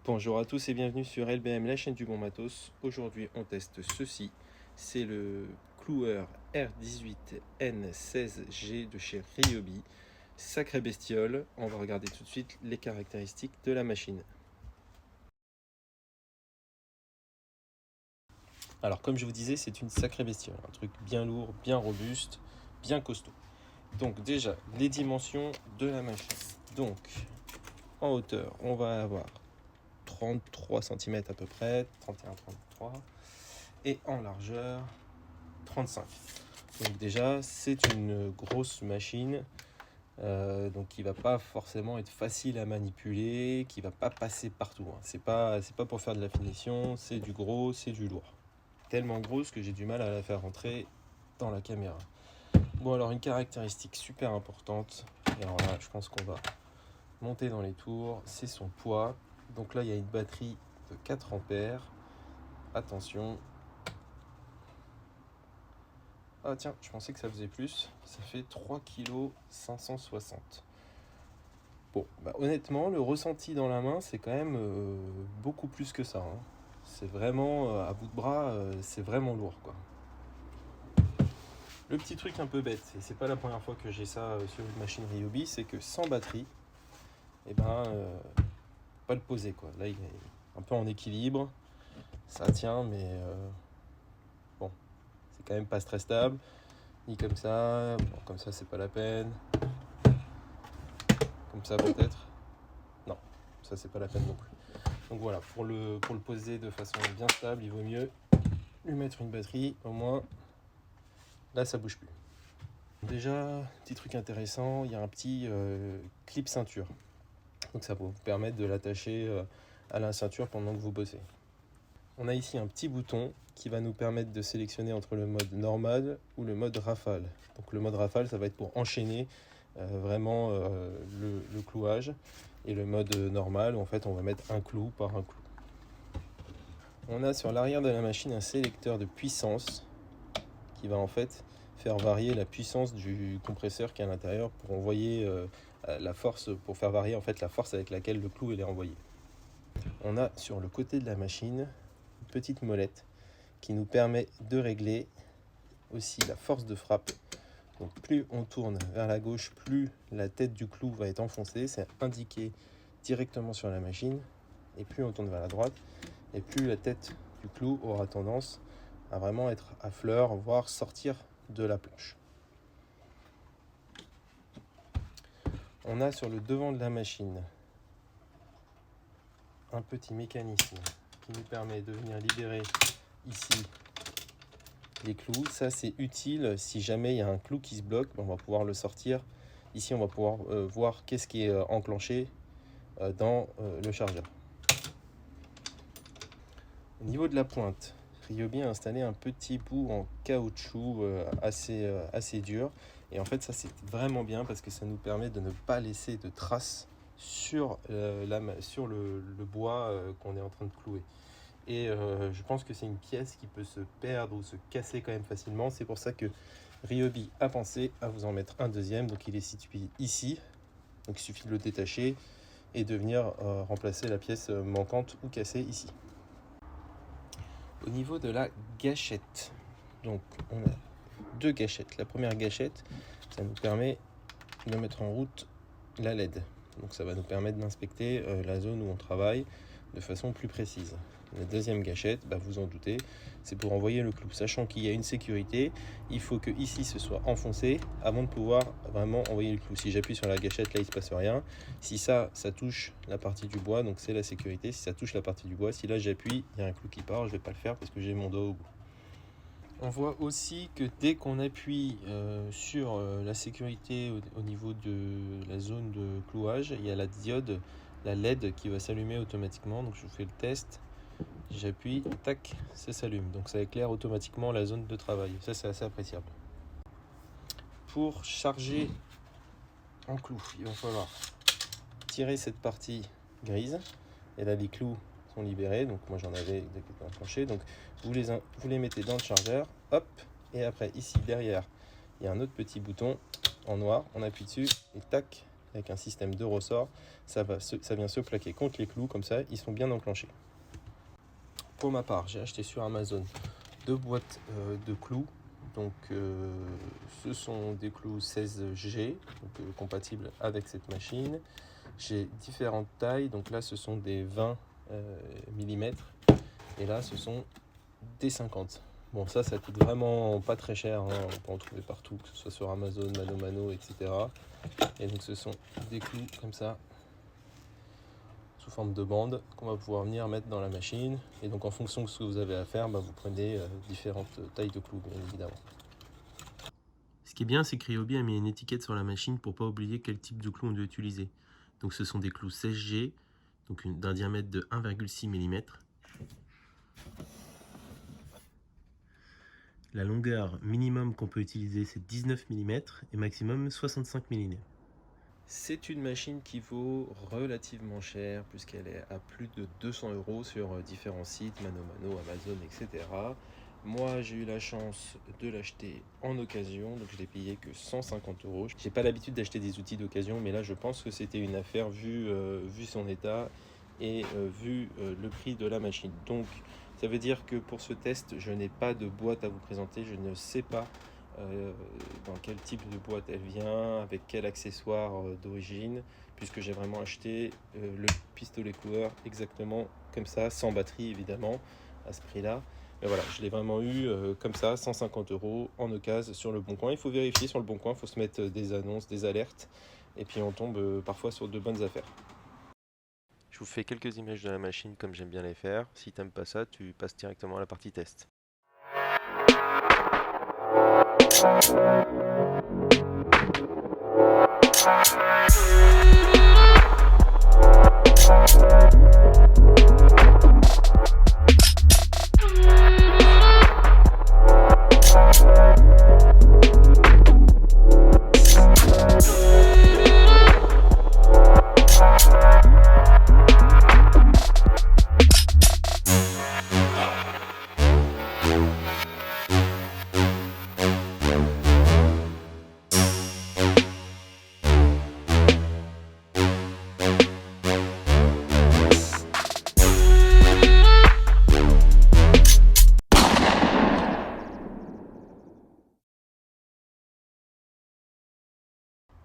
Bonjour à tous et bienvenue sur LBM, la chaîne du bon matos. Aujourd'hui on teste ceci, c'est le cloueur R18N16G de chez Ryobi. Sacrée bestiole, on va regarder tout de suite les caractéristiques de la machine. Alors comme je vous disais, c'est une sacrée bestiole, un truc bien lourd, bien robuste, bien costaud. Donc déjà, les dimensions de la machine. Donc en hauteur, on va avoir 33 cm à peu près, 31-33, et en largeur 35. Donc déjà c'est une grosse machine, donc qui va pas forcément être facile à manipuler, qui va pas passer partout, hein. C'est pas pour faire de la finition, c'est du gros, c'est du lourd. Tellement grosse que j'ai du mal à la faire rentrer dans la caméra. Bon, alors une caractéristique super importante, et alors là je pense qu'on va monter dans les tours, c'est son poids. Donc là il y a une batterie de 4 ampères. Attention. Ah tiens, je pensais que ça faisait plus. Ça fait 3 kg 560. Bon, bah, honnêtement, le ressenti dans la main, c'est quand même beaucoup plus que ça, hein. C'est vraiment, à bout de bras, c'est vraiment lourd, quoi. Le petit truc un peu bête, et c'est pas la première fois que j'ai ça sur une machine Ryobi, c'est que sans batterie, et ben, pas le poser, quoi. Là, il est un peu en équilibre. Ça tient, mais bon, c'est quand même pas très stable. Ni comme ça. Bon, comme ça, c'est pas la peine. Comme ça, peut-être. Non, ça, c'est pas la peine non plus. Donc voilà, pour le poser de façon bien stable, il vaut mieux lui mettre une batterie. Au moins, là, ça bouge plus. Déjà, petit truc intéressant, il y a un petit clip ceinture. Donc ça va vous permettre de l'attacher à la ceinture pendant que vous bossez. On a ici un petit bouton qui va nous permettre de sélectionner entre le mode normal ou le mode rafale. Donc le mode rafale, ça va être pour enchaîner vraiment le clouage, et le mode normal, en fait, on va mettre un clou par un clou. On a sur l'arrière de la machine un sélecteur de puissance qui va en fait faire varier la puissance du compresseur qui est à l'intérieur pour envoyer la force, pour faire varier en fait la force avec laquelle le clou est envoyé. On a sur le côté de la machine une petite molette qui nous permet de régler aussi la force de frappe. Donc plus on tourne vers la gauche, plus la tête du clou va être enfoncée, c'est indiqué directement sur la machine, et plus on tourne vers la droite, et plus la tête du clou aura tendance à vraiment être à fleur, voire sortir de la planche. On a sur le devant de la machine un petit mécanisme qui nous permet de venir libérer ici les clous. Ça, c'est utile si jamais il y a un clou qui se bloque, on va pouvoir le sortir. Ici, on va pouvoir voir qu'est-ce qui est enclenché dans le chargeur. Au niveau de la pointe, Ryobi a installé un petit bout en caoutchouc assez dur. Et en fait, ça, c'est vraiment bien parce que ça nous permet de ne pas laisser de traces sur le bois qu'on est en train de clouer. Et je pense que c'est une pièce qui peut se perdre ou se casser quand même facilement. C'est pour ça que Ryobi a pensé à vous en mettre un deuxième. Donc il est situé ici. Donc il suffit de le détacher et de venir remplacer la pièce manquante ou cassée ici. Au niveau de la gâchette, donc on a deux gâchettes. La première gâchette, ça nous permet de mettre en route la LED. Donc ça va nous permettre d'inspecter la zone où on travaille de façon plus précise. La deuxième gâchette, vous en doutez, c'est pour envoyer le clou. Sachant qu'il y a une sécurité, il faut que ici ce soit enfoncé avant de pouvoir vraiment envoyer le clou. Si j'appuie sur la gâchette, là il ne se passe rien. Si ça touche la partie du bois, donc c'est la sécurité. Si ça touche la partie du bois, si là j'appuie, il y a un clou qui part. Je ne vais pas le faire parce que j'ai mon doigt au bout. On voit aussi que dès qu'on appuie sur la sécurité au niveau de la zone de clouage, il y a la diode, la LED qui va s'allumer automatiquement. Donc je vous fais le test, j'appuie, tac, ça s'allume. Donc ça éclaire automatiquement la zone de travail. Ça, c'est assez appréciable. Pour charger en clou, il va falloir tirer cette partie grise. Et là, les clous sont libérés. Donc moi j'en avais enclenché. Donc vous les mettez dans le chargeur, hop, et après ici derrière il y a un autre petit bouton en noir, on appuie dessus et tac, avec un système de ressort, ça vient se plaquer contre les clous, comme ça ils sont bien enclenchés. Pour ma part, j'ai acheté sur Amazon 2 boîtes de clous. Donc ce sont des clous 16G, donc, compatibles avec cette machine. J'ai différentes tailles, donc là ce sont des 20 mm et là ce sont des 50. Bon, ça coûte vraiment pas très cher, hein. On peut en trouver partout, que ce soit sur Amazon, Mano, etc. Et donc ce sont des clous comme ça, sous forme de bande, qu'on va pouvoir venir mettre dans la machine. Et donc en fonction de ce que vous avez à faire, vous prenez différentes tailles de clous, bien évidemment. Ce qui est bien, c'est que Ryobi a mis une étiquette sur la machine pour ne pas oublier quel type de clou on doit utiliser. Donc ce sont des clous 16G, donc d'un diamètre de 1,6 mm. La longueur minimum qu'on peut utiliser, c'est 19 mm et maximum 65 mm. C'est une machine qui vaut relativement cher puisqu'elle est à plus de 200 € sur différents sites, Mano, Amazon, etc. Moi, j'ai eu la chance de l'acheter en occasion, donc je l'ai payé que 150 €. J'ai pas l'habitude d'acheter des outils d'occasion, mais là, je pense que c'était une affaire vu son état et vu le prix de la machine. Donc, ça veut dire que pour ce test, je n'ai pas de boîte à vous présenter, je ne sais pas dans quel type de boîte elle vient, avec quel accessoire d'origine, puisque j'ai vraiment acheté le pistolet couleur exactement comme ça, sans batterie évidemment, à ce prix-là. Mais voilà, je l'ai vraiment eu comme ça, 150 € en occasion sur le Bon Coin. Il faut vérifier sur le Bon Coin, il faut se mettre des annonces, des alertes, et puis on tombe parfois sur de bonnes affaires. Je vous fais quelques images de la machine comme j'aime bien les faire. Si t'aimes pas ça, tu passes directement à la partie test.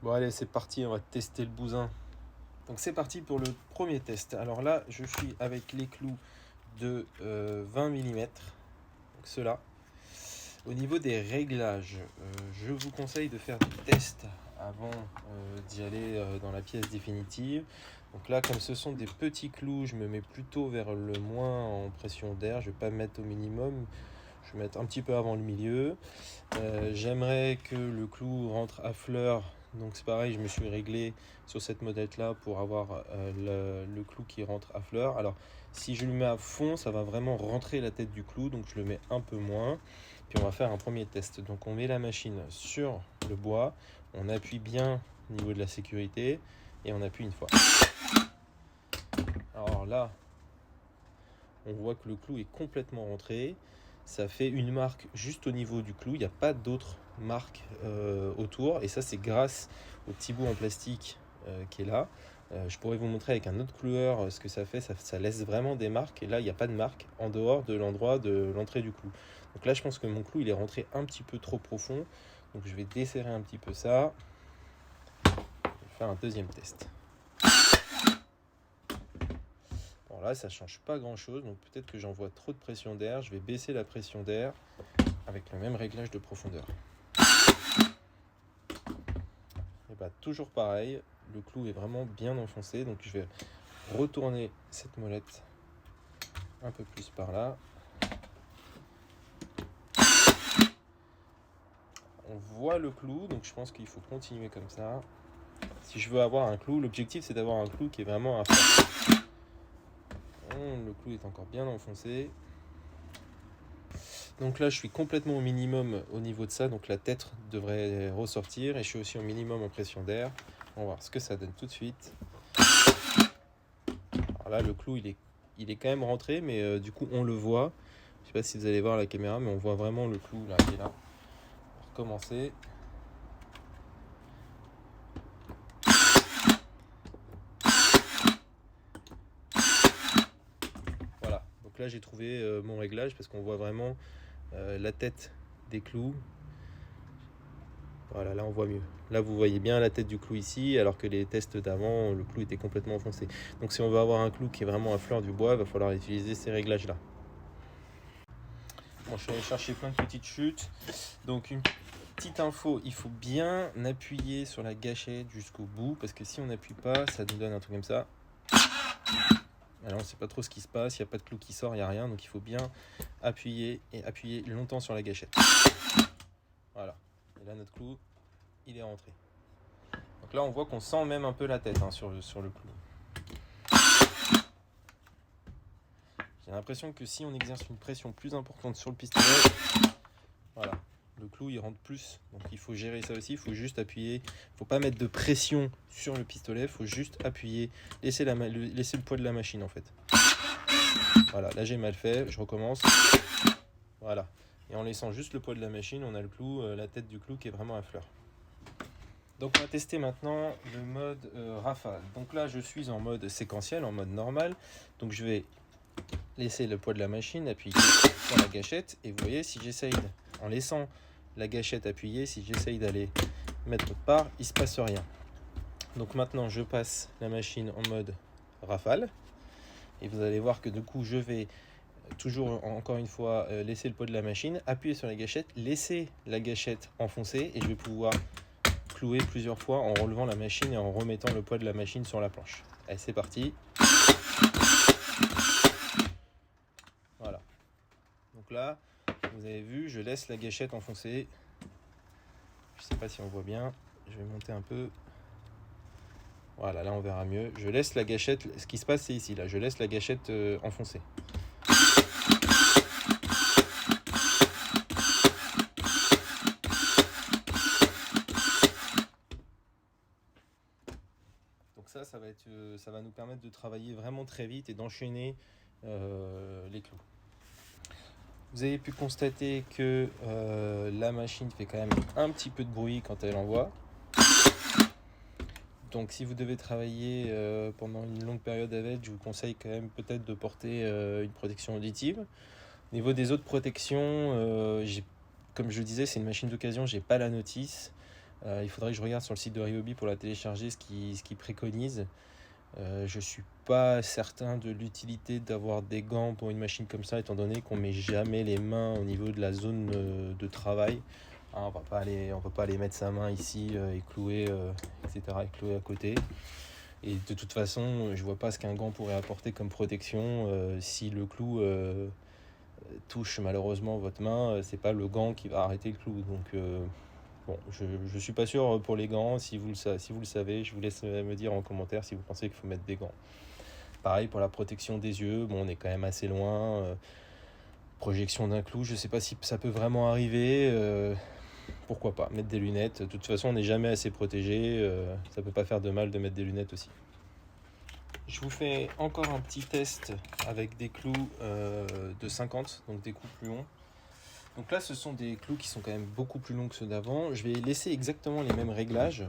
Bon allez, c'est parti, on va tester le bousin. Donc c'est parti pour le premier test. Alors là, je suis avec les clous de 20 mm, donc ceux-là. Au niveau des réglages, je vous conseille de faire des tests avant d'y aller dans la pièce définitive. Donc là, comme ce sont des petits clous, je me mets plutôt vers le moins en pression d'air. Je ne vais pas me mettre au minimum, je vais mettre un petit peu avant le milieu. J'aimerais que le clou rentre à fleur. Donc c'est pareil, je me suis réglé sur cette modette là pour avoir le clou qui rentre à fleur. Alors si je le mets à fond, ça va vraiment rentrer la tête du clou, donc je le mets un peu moins. Puis on va faire un premier test. Donc on met la machine sur le bois, on appuie bien au niveau de la sécurité et on appuie une fois. Alors là, on voit que le clou est complètement rentré. Ça fait une marque juste au niveau du clou, il n'y a pas d'autres marques autour, et ça c'est grâce au petit bout en plastique qui est là. Je pourrais vous montrer avec un autre cloueur ce que ça fait, ça laisse vraiment des marques, et là il n'y a pas de marque en dehors de l'endroit de l'entrée du clou. Donc là je pense que mon clou il est rentré un petit peu trop profond, donc je vais desserrer un petit peu ça. Je vais faire un deuxième test. Là, ça ne change pas grand chose, donc peut-être que j'envoie trop de pression d'air. Je vais baisser la pression d'air avec le même réglage de profondeur. Et toujours pareil, le clou est vraiment bien enfoncé, donc je vais retourner cette molette un peu plus par là. On voit le clou, donc je pense qu'il faut continuer comme ça. Si je veux avoir un clou, l'objectif c'est d'avoir un clou qui est vraiment à fond. Le clou est encore bien enfoncé. Donc là je suis complètement au minimum au niveau de ça, donc la tête devrait ressortir, et je suis aussi au minimum en pression d'air. On va voir ce que ça donne tout de suite. Alors là le clou il est quand même rentré, mais du coup on le voit. Je sais pas si vous allez voir la caméra, mais on voit vraiment le clou là qui est là. On va recommencer. là j'ai trouvé mon réglage parce qu'on voit vraiment la tête des clous. Voilà, là on voit mieux. Là vous voyez bien la tête du clou ici, alors que les tests d'avant, le clou était complètement enfoncé. Donc si on veut avoir un clou qui est vraiment à fleur du bois, il va falloir utiliser ces réglages là. Bon, je suis allé chercher plein de petites chutes. Donc une petite info, il faut bien appuyer sur la gâchette jusqu'au bout, parce que si on n'appuie pas, ça nous donne un truc comme ça. Alors on ne sait pas trop ce qui se passe, il n'y a pas de clou qui sort, il n'y a rien, donc il faut bien appuyer et appuyer longtemps sur la gâchette. Voilà, et là notre clou, il est rentré. Donc là on voit qu'on sent même un peu la tête sur le clou. J'ai l'impression que si on exerce une pression plus importante sur le pistolet, voilà, le clou il rentre plus, donc il faut gérer ça aussi, il faut juste appuyer, il ne faut pas mettre de pression sur le pistolet, il faut juste appuyer, laisser le poids de la machine en fait. Voilà, là j'ai mal fait, je recommence, voilà, et en laissant juste le poids de la machine, on a le clou, la tête du clou qui est vraiment à fleur. Donc on va tester maintenant le mode rafale. Donc là je suis en mode séquentiel, en mode normal, donc je vais laisser le poids de la machine appuyer sur la gâchette, et vous voyez, si j'essaye en laissant la gâchette appuyée, si j'essaye d'aller mettre autre part, il ne se passe rien. Donc maintenant je passe la machine en mode rafale, et vous allez voir que du coup je vais toujours encore une fois laisser le poids de la machine, appuyer sur la gâchette, laisser la gâchette enfoncée, et je vais pouvoir clouer plusieurs fois en relevant la machine et en remettant le poids de la machine sur la planche. Allez, c'est parti. Voilà. Donc là, vous avez vu, je laisse la gâchette enfoncée. Je ne sais pas si on voit bien. Je vais monter un peu. Voilà, là on verra mieux. Je laisse la gâchette. Ce qui se passe, c'est ici. Là, je laisse la gâchette enfoncée. Donc ça va nous permettre de travailler vraiment très vite et d'enchaîner les clous. Vous avez pu constater que la machine fait quand même un petit peu de bruit quand elle envoie. Donc si vous devez travailler pendant une longue période avec, je vous conseille quand même peut-être de porter une protection auditive. Au niveau des autres protections, comme je le disais, c'est une machine d'occasion, j'ai pas la notice. Il faudrait que je regarde sur le site de Ryobi pour la télécharger, ce qui préconise. Je suis pas certain de l'utilité d'avoir des gants pour une machine comme ça, étant donné qu'on met jamais les mains au niveau de la zone de travail. On va pas aller mettre sa main ici et clouer, etc. et clouer à côté. Et de toute façon, je vois pas ce qu'un gant pourrait apporter comme protection. Si le clou touche malheureusement votre main, c'est pas le gant qui va arrêter le clou. Donc bon, je suis pas sûr pour les gants. Si vous le savez, je vous laisse me dire en commentaire si vous pensez qu'il faut mettre des gants. Pareil pour la protection des yeux, bon, on est quand même assez loin. Projection d'un clou, je sais pas si ça peut vraiment arriver. Pourquoi pas mettre des lunettes. De toute façon, on n'est jamais assez protégé. Ça peut pas faire de mal de mettre des lunettes aussi. Je vous fais encore un petit test avec des clous de 50, donc des coups plus longs. Donc là, ce sont des clous qui sont quand même beaucoup plus longs que ceux d'avant. Je vais laisser exactement les mêmes réglages.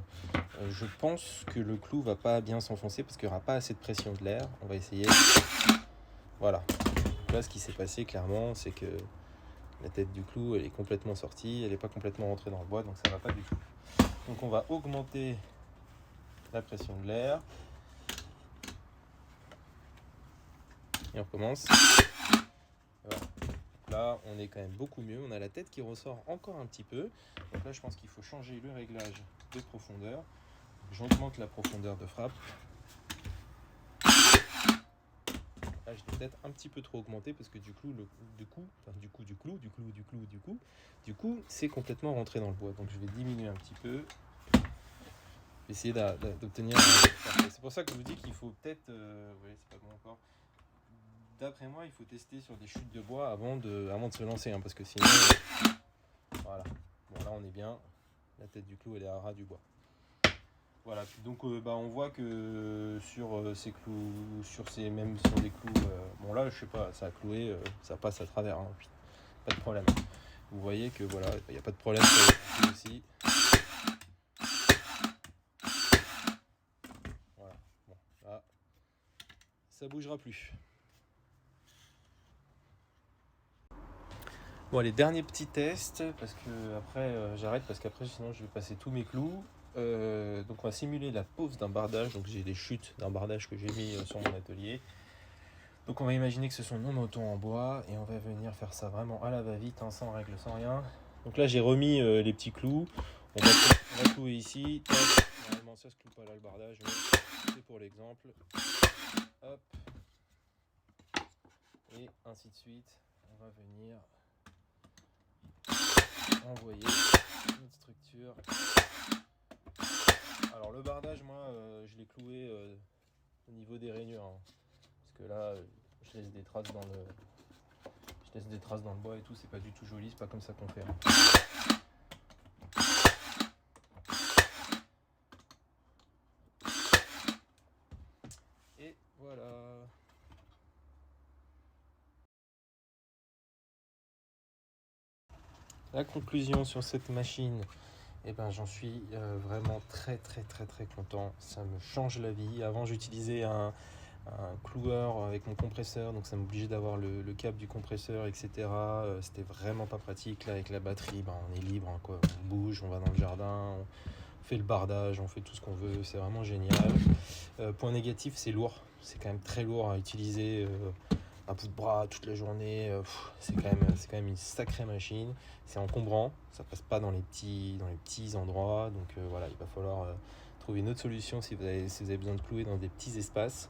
Je pense que le clou va pas bien s'enfoncer parce qu'il n'y aura pas assez de pression de l'air. On va essayer. Voilà. Donc là, ce qui s'est passé clairement, c'est que la tête du clou, elle est complètement sortie. Elle n'est pas complètement rentrée dans le bois, donc ça ne va pas du tout. Donc on va augmenter la pression de l'air. Et on recommence. Voilà. Là, on est quand même beaucoup mieux. On a la tête qui ressort encore un petit peu. Donc là, je pense qu'il faut changer le réglage de profondeur. J'augmente la profondeur de frappe. Là, je l'ai peut-être un petit peu trop augmenté parce que du coup, c'est complètement rentré dans le bois. Donc, je vais diminuer un petit peu. Essayer d'obtenir. C'est pour ça que je vous dis qu'il faut peut-être. Oui, c'est pas bon encore. D'après moi, il faut tester sur des chutes de bois avant de se lancer, hein, parce que sinon, voilà. Bon, là, on est bien. La tête du clou, elle est à ras du bois. Voilà. Donc, on voit que sur ces clous, sur des clous, bon là, je sais pas, ça a cloué, ça passe à travers, hein, pas de problème. Vous voyez que voilà, il n'y a pas de problème sur les clous aussi. Voilà. Bon, là, ça bougera plus. Bon, les derniers petits tests, parce que après j'arrête, parce qu'après sinon je vais passer tous mes clous. Donc on va simuler la pose d'un bardage, donc j'ai des chutes d'un bardage que j'ai mis sur mon atelier. Donc on va imaginer que ce sont nos motons en bois, et on va venir faire ça vraiment à la va-vite, hein, sans règle, sans rien. Donc là j'ai remis les petits clous, on va clouer ici. Tac. Normalement ça se cloue pas là le bardage, mais c'est pour l'exemple. Hop. Et ainsi de suite, on va venir envoyer notre structure. Alors le bardage, moi je l'ai cloué au niveau des rainures, hein, parce que là je laisse des traces dans le bois et tout, c'est pas du tout joli, c'est pas comme ça qu'on fait, hein. Et voilà. La conclusion sur cette machine, eh ben, j'en suis vraiment très content. Ça me change la vie. Avant j'utilisais un cloueur avec mon compresseur, donc ça m'obligeait d'avoir le câble du compresseur, etc. C'était vraiment pas pratique. Là avec la batterie, ben, on est libre, hein, quoi. On bouge, on va dans le jardin, on fait le bardage, on fait tout ce qu'on veut, c'est vraiment génial. Point négatif, c'est lourd, c'est quand même très lourd à utiliser à bout de bras toute la journée. C'est quand même une sacrée machine. C'est encombrant, ça passe pas dans les petits endroits, donc voilà, il va falloir trouver une autre solution si vous avez besoin de clouer dans des petits espaces.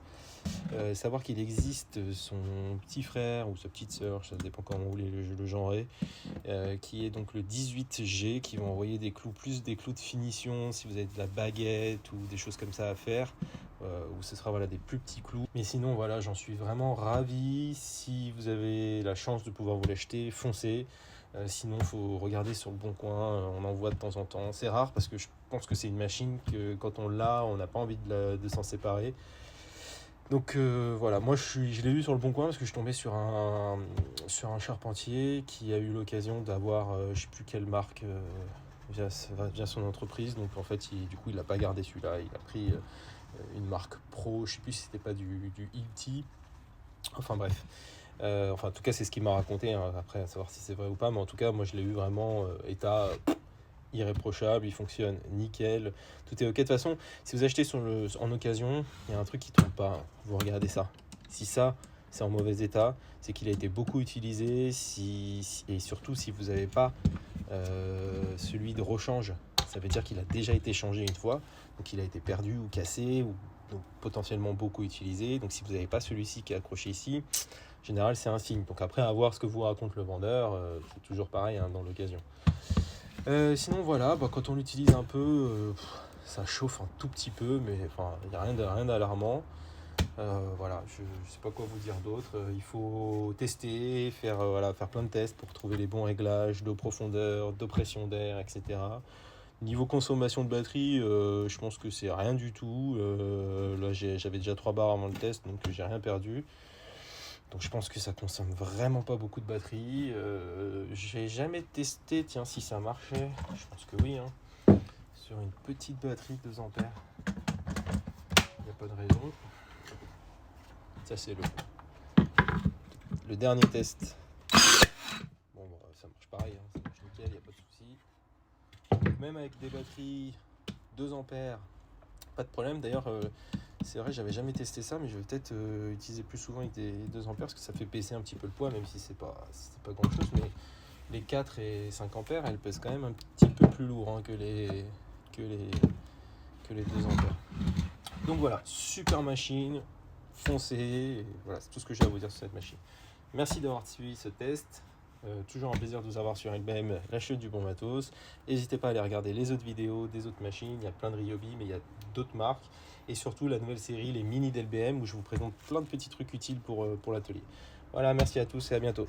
Savoir qu'il existe son petit frère ou sa petite sœur, ça dépend comment vous voulez le genrer, qui est donc le 18G, qui va envoyer des clous, plus des clous de finition si vous avez de la baguette ou des choses comme ça à faire, où ce sera voilà, des plus petits clous. Mais sinon voilà, j'en suis vraiment ravi. Si vous avez la chance de pouvoir vous l'acheter, foncez. Sinon il faut regarder sur le bon coin, on en voit de temps en temps. C'est rare parce que je pense que c'est une machine que quand on l'a, on n'a pas envie de s'en séparer. Donc voilà, moi je l'ai eu sur le bon coin parce que je suis tombé sur un charpentier qui a eu l'occasion d'avoir je sais plus quelle marque via son entreprise. Donc en fait du coup il n'a pas gardé celui-là, il a pris une marque pro, je sais plus si c'était pas du Ilti. Enfin bref, enfin en tout cas c'est ce qu'il m'a raconté, hein, après à savoir si c'est vrai ou pas, mais en tout cas moi je l'ai eu vraiment état irréprochable, il fonctionne nickel, tout est ok. De toute façon, si vous achetez en occasion, il y a un truc qui ne trompe pas, hein. Vous regardez ça. Si ça, c'est en mauvais état, c'est qu'il a été beaucoup utilisé, et surtout si vous n'avez pas celui de rechange, ça veut dire qu'il a déjà été changé une fois, donc il a été perdu ou cassé, ou donc potentiellement beaucoup utilisé. Donc si vous n'avez pas celui-ci qui est accroché ici, en général c'est un signe. Donc après, à voir ce que vous raconte le vendeur, c'est toujours pareil, hein, dans l'occasion. Sinon voilà, quand on l'utilise un peu, ça chauffe un tout petit peu, mais enfin il n'y a rien d'alarmant. Voilà, je ne sais pas quoi vous dire d'autre. Il faut tester, faire plein de tests pour trouver les bons réglages de profondeur, de pression d'air, etc. Niveau consommation de batterie, je pense que c'est rien du tout. Là j'avais déjà 3 barres avant le test, donc j'ai rien perdu. Donc je pense que ça consomme vraiment pas beaucoup de batterie. J'ai jamais testé, tiens, si ça marchait. Je pense que oui, hein. Sur une petite batterie 2 ampères. Il n'y a pas de raison. Ça c'est le dernier test. Bon, ça marche pareil, hein. Ça marche nickel, il n'y a pas de souci. Même avec des batteries 2 ampères, pas de problème. D'ailleurs, c'est vrai, j'avais jamais testé ça, mais je vais peut-être utiliser plus souvent avec des 2 ampères parce que ça fait baisser un petit peu le poids, même si c'est pas grand chose. Mais les 4 et 5 ampères, elles pèsent quand même un petit peu plus lourd, hein, que les 2 ampères. Donc voilà, super machine, foncez. Et voilà, c'est tout ce que j'ai à vous dire sur cette machine. Merci d'avoir suivi ce test. Toujours un plaisir de vous avoir sur LBM, la chute du bon matos. N'hésitez pas à aller regarder les autres vidéos des autres machines. Il y a plein de Ryobi, mais il y a d'autres marques. Et surtout la nouvelle série, les mini d'LBM, où je vous présente plein de petits trucs utiles pour l'atelier. Voilà, merci à tous et à bientôt.